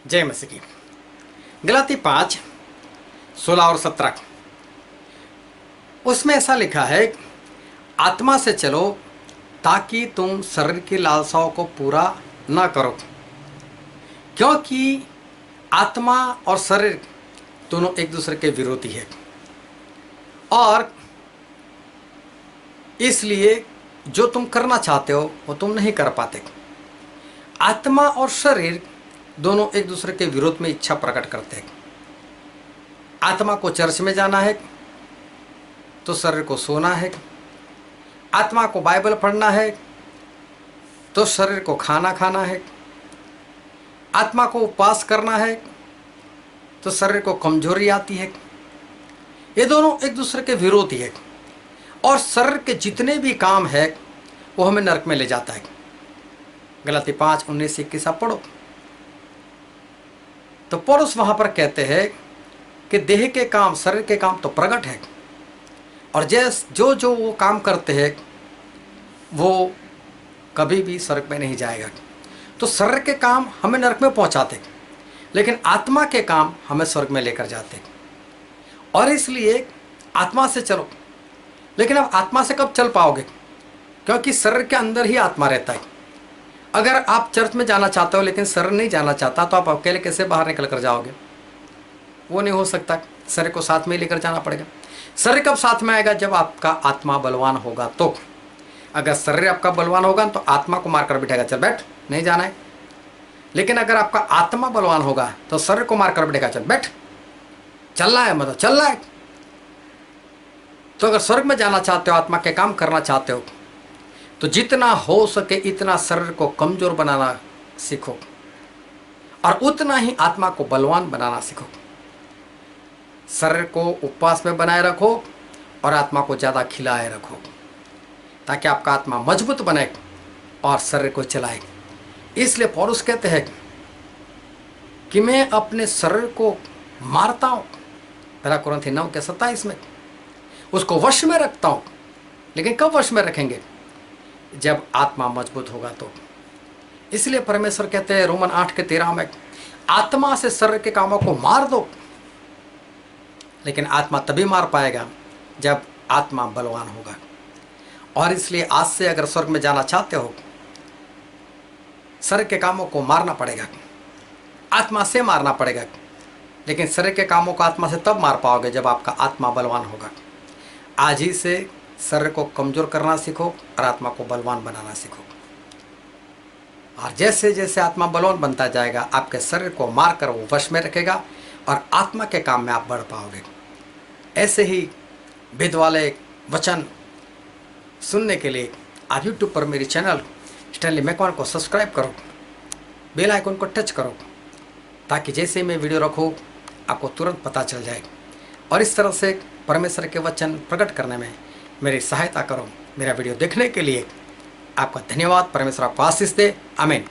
जय मसीह की। गलाती 5:16 और 17 उसमें ऐसा लिखा है, आत्मा से चलो ताकि तुम शरीर की लालसाओं को पूरा न करो, क्योंकि आत्मा और शरीर दोनों एक दूसरे के विरोधी है और इसलिए जो तुम करना चाहते हो वो तुम नहीं कर पाते। आत्मा और शरीर दोनों एक दूसरे के विरोध में इच्छा प्रकट करते हैं। आत्मा को चर्च में जाना है तो शरीर को सोना है, आत्मा को बाइबल पढ़ना है तो शरीर को खाना खाना है, आत्मा को उपवास करना है तो शरीर को कमजोरी आती है। ये दोनों एक दूसरे के विरोधी है और शरीर के जितने भी काम है वो हमें नरक में ले जाता है। गलाती 5:19-21 आप पढ़ो तो पौलुस वहां पर कहते हैं कि देह के काम, शरीर के काम तो प्रकट है और जो जो वो काम करते हैं वो कभी भी स्वर्ग में नहीं जाएगा। तो शरीर के काम हमें नरक में पहुंचाते लेकिन आत्मा के काम हमें स्वर्ग में लेकर जाते और इसलिए आत्मा से चलो। लेकिन अब आत्मा से कब चल पाओगे, क्योंकि शरीर के अंदर ही आत्मा रहता है। अगर आप चर्च में जाना चाहते हो लेकिन शरीर नहीं जाना चाहता तो आप अकेले कैसे बाहर निकल कर जाओगे? वो नहीं हो सकता, शरीर को साथ में लेकर जाना पड़ेगा। शरीर कब साथ में आएगा? जब आपका आत्मा बलवान होगा। तो अगर शरीर आपका बलवान होगा तो आत्मा को मारकर बिठाएगा, चल बैठ, नहीं जाना है। लेकिन अगर आपका आत्मा बलवान होगा तो शरीर को मारकर बिठाएगा, चल बैठ, चलना है, मतलब चलना है। तो अगर स्वर्ग में जाना चाहते हो, आत्मा के काम करना चाहते हो तो जितना हो सके इतना शरीर को कमजोर बनाना सीखो और उतना ही आत्मा को बलवान बनाना सीखो। शरीर को उपवास में बनाए रखो और आत्मा को ज़्यादा खिलाए रखो ताकि आपका आत्मा मजबूत बने और शरीर को चलाए। इसलिए पौलुस कहते हैं कि मैं अपने शरीर को मारता हूँ, 1 कुरिन्थी 9:27 में उसको वश में रखता हूँ। लेकिन कब वश में रखेंगे? जब आत्मा मजबूत होगा तो। इसलिए परमेश्वर कहते हैं रोमन 8:13 में, आत्मा से शरीर के कामों को मार दो। लेकिन आत्मा तभी मार पाएगा जब आत्मा बलवान होगा। और इसलिए आज से अगर स्वर्ग में जाना चाहते हो, शरीर के कामों को मारना पड़ेगा, आत्मा से मारना पड़ेगा। लेकिन शरीर के कामों को आत्मा से तब मार पाओगे जब आपका आत्मा बलवान होगा। आज ही से शरीर को कमजोर करना सीखो और आत्मा को बलवान बनाना सीखो। और जैसे जैसे आत्मा बलवान बनता जाएगा आपके शरीर को मारकर वो वश में रखेगा और आत्मा के काम में आप बढ़ पाओगे। ऐसे ही वेद वाले वचन सुनने के लिए आप यूट्यूब पर मेरी चैनल स्टैनली मैकमैन को सब्सक्राइब करो, बेल आइकन को टच करो ताकि जैसे मैं वीडियो रखूँ आपको तुरंत पता चल जाए। और इस तरह से परमेश्वर के वचन प्रकट करने में मेरी सहायता करो। मेरा वीडियो देखने के लिए आपका धन्यवाद। परमेश्वर आपको आशीष दे। आमीन।